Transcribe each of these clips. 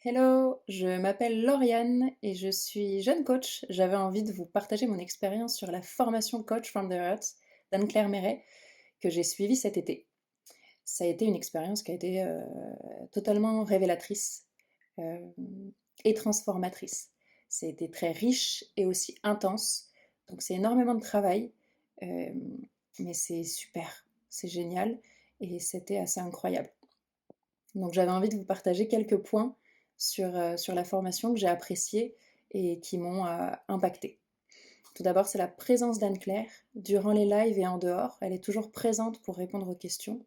Hello, je m'appelle Lauriane et je suis jeune coach. J'avais envie de vous partager mon expérience sur la formation Coach from the Heart d'Anne-Claire Méret que j'ai suivie cet été. Ça a été une expérience qui a été totalement révélatrice euh, et transformatrice. Ça a été très riche et aussi intense. Donc c'est énormément de travail, euh, mais c'est super, c'est génial et c'était assez incroyable. Donc j'avais envie de vous partager quelques points sur la formation que j'ai appréciée et qui m'ont impactée. Tout d'abord, c'est la présence d'Anne-Claire durant les lives et en dehors. Elle est toujours présente pour répondre aux questions.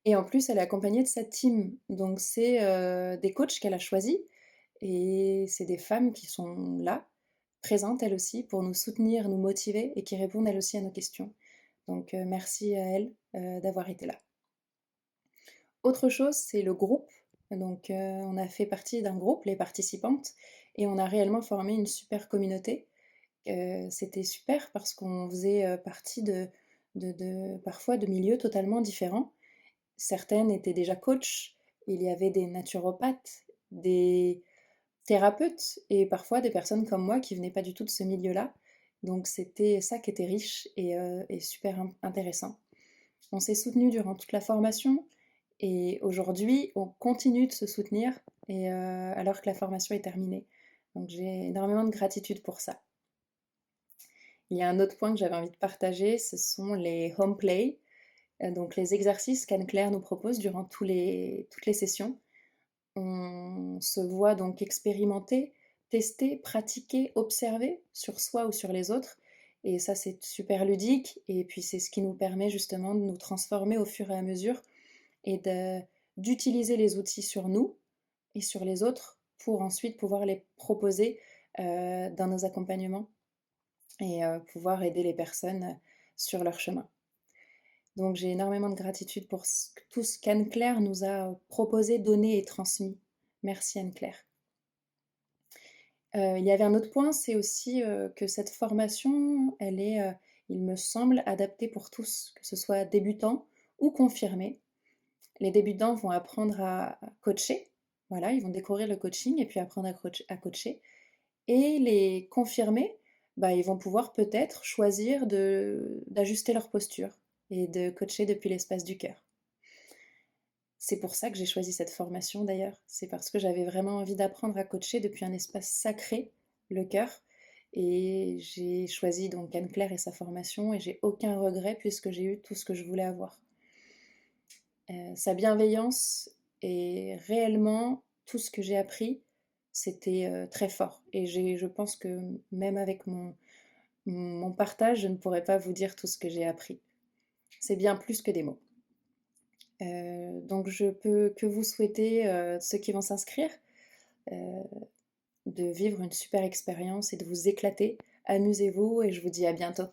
Et en plus, elle est accompagnée de sa team. Donc c'est des coachs qu'elle a choisis et c'est des femmes qui sont là, présentes elles aussi, pour nous soutenir, nous motiver et qui répondent elles aussi à nos questions. Donc merci à elles d'avoir été là. Autre chose, c'est le groupe. Donc, on a fait partie d'un groupe, les participantes, et on a réellement formé une super communauté. C'était super parce qu'on faisait partie parfois de milieux totalement différents. Certaines étaient déjà coachs, il y avait des naturopathes, des thérapeutes et parfois des personnes comme moi qui venaient pas du tout de ce milieu-là. Donc c'était ça qui était riche et super intéressant. On s'est soutenus durant toute la formation et aujourd'hui, on continue de se soutenir alors que la formation est terminée. Donc j'ai énormément de gratitude pour ça. Il y a un autre point que j'avais envie de partager, ce sont les home play, donc les exercices qu'Anne-Claire nous propose durant toutes les sessions. On se voit donc expérimenter, tester, pratiquer, observer sur soi ou sur les autres. Et ça, c'est super ludique. Et puis, c'est ce qui nous permet justement de nous transformer au fur et à mesure et d'utiliser les outils sur nous et sur les autres pour ensuite pouvoir les proposer dans nos accompagnements et pouvoir aider les personnes sur leur chemin. Donc j'ai énormément de gratitude pour tout ce qu'Anne-Claire nous a proposé, donné et transmis. Merci Anne-Claire. Il y avait un autre point, c'est aussi que cette formation, elle est, il me semble, adaptée pour tous, que ce soit débutants ou confirmés. Les débutants vont apprendre à coacher, voilà, ils vont découvrir le coaching et puis apprendre à coacher. Et les confirmés, bah, ils vont pouvoir peut-être choisir d'ajuster leur posture et de coacher depuis l'espace du cœur. C'est pour ça que j'ai choisi cette formation d'ailleurs. C'est parce que j'avais vraiment envie d'apprendre à coacher depuis un espace sacré, le cœur. Et j'ai choisi donc Anne-Claire et sa formation et j'ai aucun regret puisque j'ai eu tout ce que je voulais avoir. Sa bienveillance et réellement tout ce que j'ai appris, c'était très fort. Et je pense que même avec mon partage, je ne pourrais pas vous dire tout ce que j'ai appris. C'est bien plus que des mots. Donc je peux que vous souhaiter, ceux qui vont s'inscrire, euh, de vivre une super expérience et de vous éclater. Amusez-vous et je vous dis à bientôt.